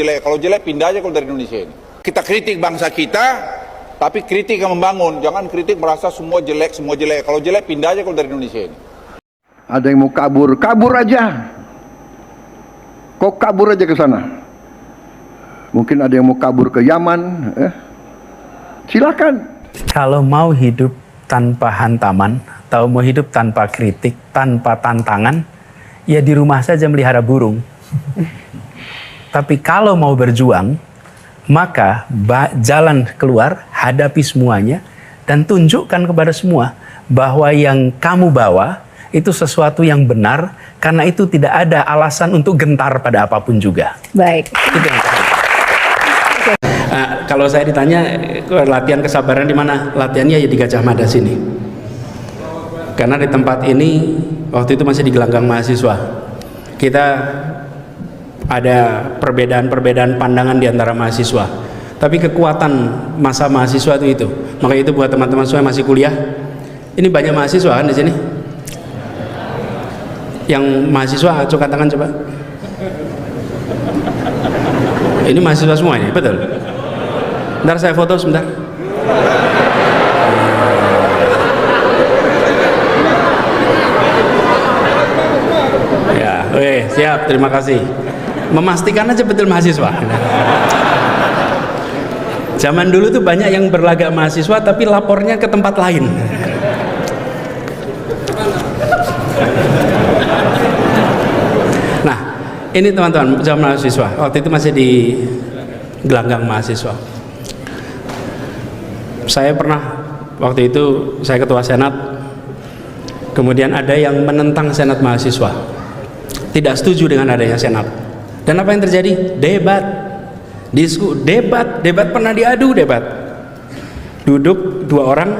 Jelek, kalau jelek pindah aja kalau dari Indonesia ini. Kita kritik bangsa kita, tapi kritik yang membangun. Jangan kritik merasa semua jelek, semua jelek. Kalau jelek pindah aja kalau dari Indonesia ini. Ada yang mau kabur, kabur aja. Kok kabur aja ke sana? Mungkin ada yang mau kabur ke Yaman, silakan. Kalau mau hidup tanpa hantaman, atau mau hidup tanpa kritik, tanpa tantangan, ya di rumah saja melihara burung. Tapi kalau mau berjuang, maka jalan keluar, hadapi semuanya, dan tunjukkan kepada semua bahwa yang kamu bawa itu sesuatu yang benar, karena itu tidak ada alasan untuk gentar pada apapun juga. Baik. Itu yang kalau saya ditanya latihan kesabaran di mana? Latihannya ya di Gajah Mada sini. Karena di tempat ini waktu itu masih di gelanggang mahasiswa. Kita ada perbedaan-perbedaan pandangan di antara mahasiswa. Tapi kekuatan masa mahasiswa itu. Maka itu buat teman-teman semua yang masih kuliah. Ini banyak mahasiswa kan di sini? Yang mahasiswa coba tangan coba. Ini mahasiswa semua ini, betul? Ntar saya foto sebentar. Ya, oke, siap, terima kasih. Memastikan aja betul mahasiswa. Zaman dulu tuh banyak yang berlagak mahasiswa tapi lapornya ke tempat lain. Nah, ini teman-teman zaman mahasiswa. Waktu itu masih di gelanggang mahasiswa. Saya pernah waktu itu saya ketua senat. Kemudian ada yang menentang senat mahasiswa. Tidak setuju dengan adanya senat. Dan apa yang terjadi? Debat. Debat pernah diadu debat. Duduk dua orang,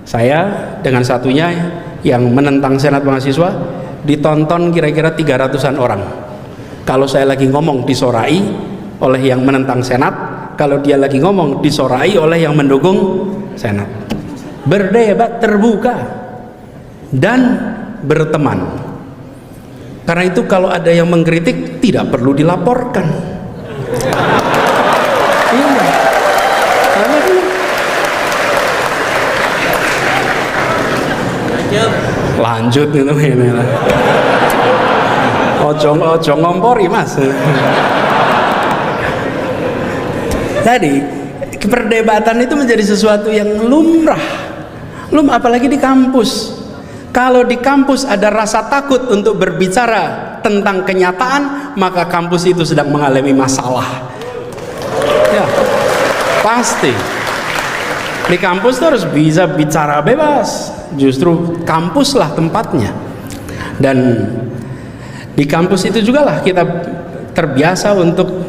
saya dengan satunya yang menentang senat mahasiswa, ditonton kira-kira 300-an orang. Kalau saya lagi ngomong disorai oleh yang menentang senat, kalau dia lagi ngomong disorai oleh yang mendukung senat. Berdebat terbuka dan berteman. Karena itu kalau ada yang mengkritik tidak perlu dilaporkan. Iya. Lanjut gitu ini lah. Ojo ngompori mas. Jadi perdebatan itu menjadi sesuatu yang lumrah. Apalagi di kampus. Kalau di kampus ada rasa takut untuk berbicara tentang kenyataan, maka kampus itu sedang mengalami masalah. Ya, pasti. Di kampus itu harus bisa bicara bebas. Justru kampuslah tempatnya. Dan di kampus itu juga lah kita terbiasa untuk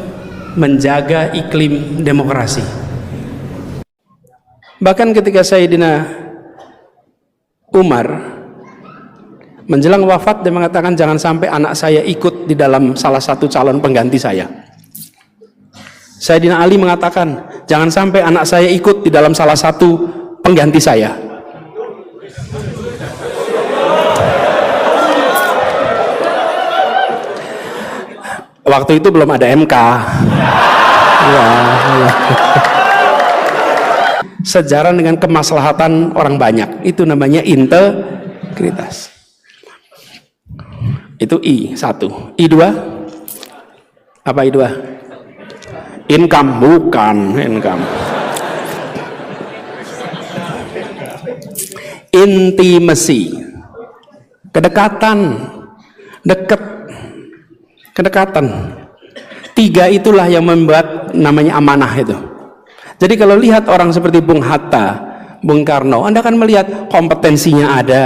menjaga iklim demokrasi. Bahkan ketika Sayyidina Umar menjelang wafat dia mengatakan jangan sampai anak saya ikut di dalam salah satu calon pengganti saya. Sayyidina Ali mengatakan jangan sampai anak saya ikut di dalam salah satu pengganti saya. Waktu itu belum ada MK. Ya. Sejalan dengan kemaslahatan orang banyak, itu namanya integritas. Itu I1. I2 apa I2? Income, bukan income. Intimacy, kedekatan, kedekatan. 3 itulah yang membuat namanya amanah itu. Jadi kalau lihat orang seperti Bung Hatta, Bung Karno, Anda akan melihat kompetensinya ada,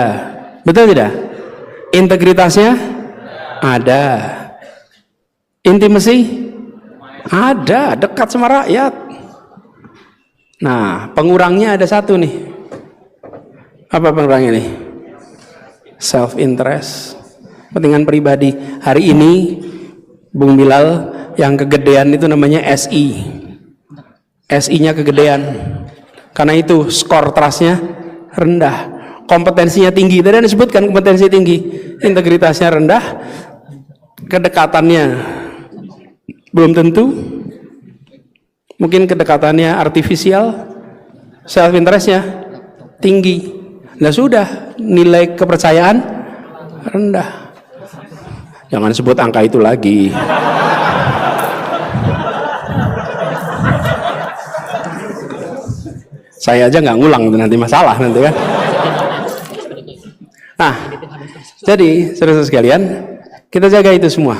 betul tidak? Integritasnya ada, intimasi ada, dekat sama rakyat. Nah, pengurangnya ada satu nih. Apa pengurangnya nih? Self interest, kepentingan pribadi. Hari ini Bung Bilal yang kegedean itu namanya SI. SI-nya kegedean. Karena itu skor trustnya rendah. Kompetensinya tinggi. Tadi Anda sebutkan kompetensi tinggi. Integritasnya rendah. Kedekatannya Belum tentu. Mungkin kedekatannya artifisial, self interestnya tinggi. Nah sudah, nilai kepercayaan rendah. Jangan sebut angka itu lagi. Saya aja nggak ngulang, nanti masalah nanti kan. Nah, jadi saudara sekalian, kita jaga itu semua.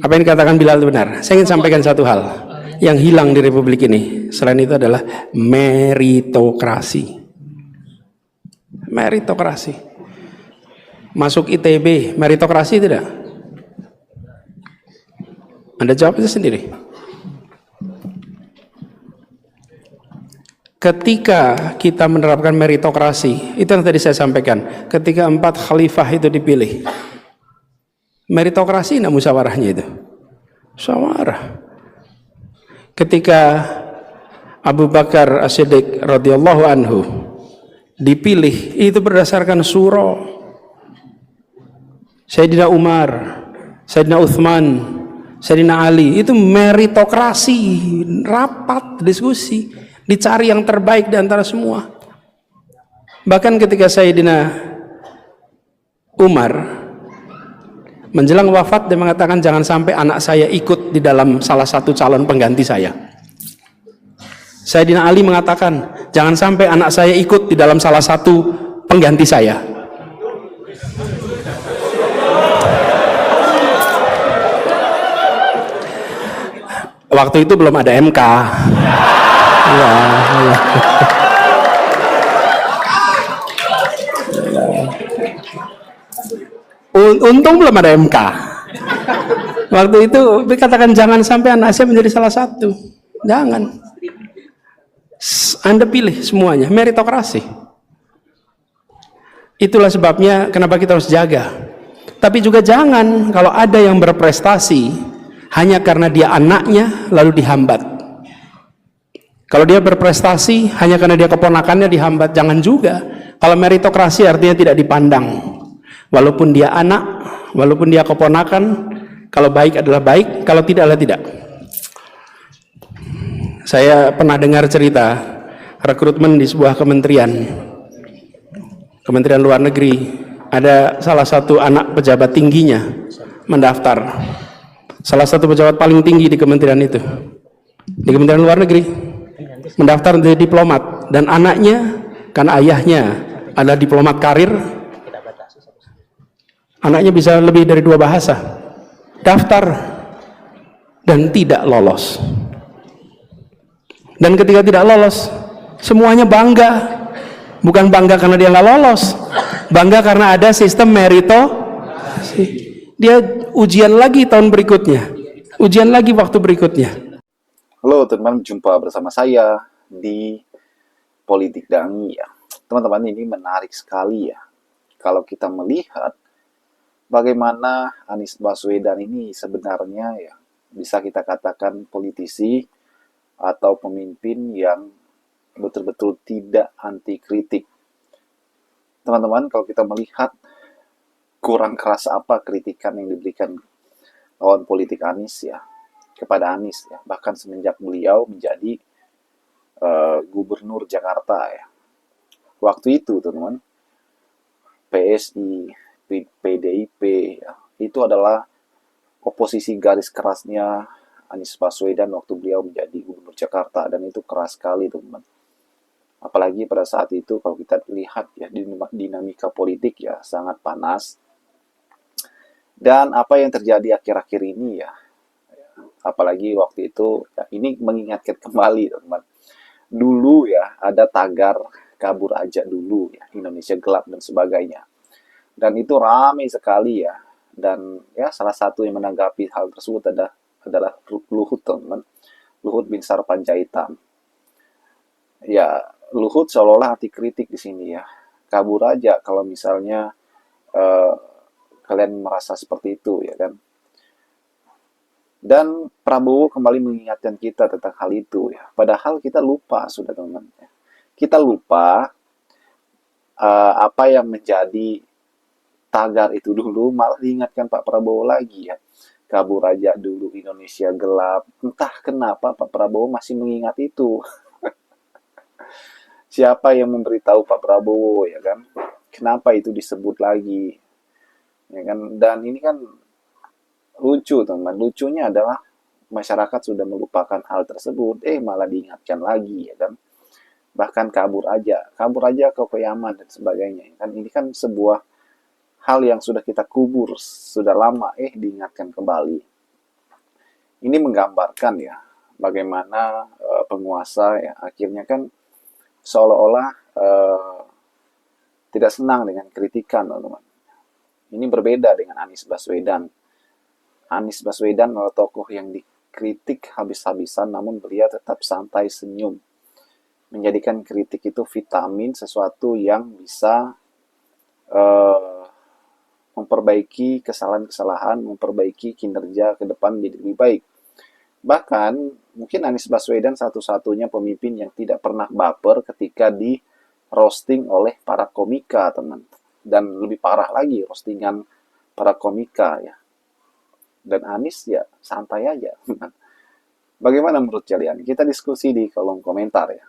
Apa yang dikatakan Bilal itu benar. Saya ingin sampaikan satu hal yang hilang di Republik ini. Selain itu adalah meritokrasi. Meritokrasi. Masuk ITB, meritokrasi tidak? Anda jawab itu sendiri. Ketika kita menerapkan meritokrasi, itu yang tadi saya sampaikan. Ketika 4 khalifah itu dipilih, meritokrasi tidak musyawarahnya itu. Musyawarah. Ketika Abu Bakar As-Siddiq radhiyallahu anhu dipilih, itu berdasarkan suro. Sayyidina Umar, Sayyidina Uthman, Sayyidina Ali, itu meritokrasi, rapat, diskusi, dicari yang terbaik di antara semua. Bahkan ketika Sayyidina Umar menjelang wafat, dia mengatakan jangan sampai anak saya ikut di dalam salah satu calon pengganti saya. Sayyidina Ali mengatakan jangan sampai anak saya ikut di dalam salah satu pengganti saya. Waktu itu belum ada MK. Ya, ya. Untung belum ada MK. Waktu itu dikatakan jangan sampai anak saya menjadi salah satu. Jangan. Anda pilih semuanya, meritokrasi. Itulah sebabnya kenapa kita harus jaga. Tapi juga jangan kalau ada yang berprestasi hanya karena dia anaknya lalu dihambat. Kalau dia berprestasi hanya karena dia keponakannya dihambat, jangan juga. Kalau meritokrasi artinya tidak dipandang. Walaupun dia anak, walaupun dia keponakan, kalau baik adalah baik, kalau tidak adalah tidak. Saya pernah dengar cerita rekrutmen di sebuah kementerian luar negeri. Ada salah satu anak pejabat tingginya mendaftar. Salah satu pejabat paling tinggi di kementerian itu, di kementerian luar negeri, mendaftar menjadi diplomat, dan anaknya, karena ayahnya adalah diplomat karir, anaknya bisa lebih dari 2 bahasa, daftar dan tidak lolos. Dan ketika tidak lolos, semuanya bangga. Bukan bangga karena dia nggak lolos, bangga karena ada sistem meritokrasi. Dia ujian lagi tahun berikutnya, ujian lagi waktu berikutnya. Halo teman-teman, jumpa bersama saya di Politik Dangi ya. Teman-teman, ini menarik sekali ya. Kalau kita melihat bagaimana Anies Baswedan ini sebenarnya ya bisa kita katakan politisi atau pemimpin yang betul-betul tidak anti kritik. Teman-teman, kalau kita melihat kurang keras apa kritikan yang diberikan lawan politik Anies ya kepada Anies ya, bahkan semenjak beliau menjadi gubernur Jakarta ya. Waktu itu teman-teman, PSI, PDIP ya, itu adalah oposisi garis kerasnya Anies Baswedan waktu beliau menjadi gubernur Jakarta, dan itu keras sekali teman-teman. Apalagi pada saat itu kalau kita lihat ya dinamika politik ya sangat panas. Dan apa yang terjadi akhir-akhir ini ya, apalagi waktu itu ya, ini mengingatkan kembali teman-teman. Dulu ya ada tagar kabur aja dulu ya, Indonesia gelap dan sebagainya. Dan itu ramai sekali ya. Dan ya salah satu yang menanggapi hal tersebut adalah Luhut teman-teman. Luhut bin Sarpanjaitan. Ya, Luhut seolah-olah anti kritik di sini ya. Kabur aja kalau misalnya kalian merasa seperti itu ya kan. Dan Prabowo kembali mengingatkan kita tentang hal itu ya. Padahal kita lupa sudah teman-teman. Kita lupa apa yang menjadi tagar itu dulu, malah diingatkan Pak Prabowo lagi ya. kabur aja dulu Indonesia gelap. Entah kenapa Pak Prabowo masih mengingat itu. Siapa yang memberitahu Pak Prabowo, ya kan? Kenapa itu disebut lagi? Ya kan? Dan ini kan lucu, teman. Lucunya adalah masyarakat sudah melupakan hal tersebut, malah diingatkan lagi, ya kan? Bahkan kabur aja ke Yaman dan sebagainya. Kan ini kan sebuah hal yang sudah kita kubur sudah lama, diingatkan kembali. Ini menggambarkan ya bagaimana penguasa ya akhirnya kan seolah-olah tidak senang dengan kritikan, teman-teman. Ini berbeda dengan Anies Baswedan. Anies Baswedan adalah tokoh yang dikritik habis-habisan, namun beliau tetap santai senyum. Menjadikan kritik itu vitamin, sesuatu yang bisa memperbaiki kesalahan-kesalahan, memperbaiki kinerja ke depan menjadi lebih baik. Bahkan, mungkin Anies Baswedan satu-satunya pemimpin yang tidak pernah baper ketika di roasting oleh para komika, teman. Dan lebih parah lagi, roastingan para komika, ya. Dan Anies, ya, santai aja. Bagaimana menurut kalian? Kita diskusi di kolom komentar, ya.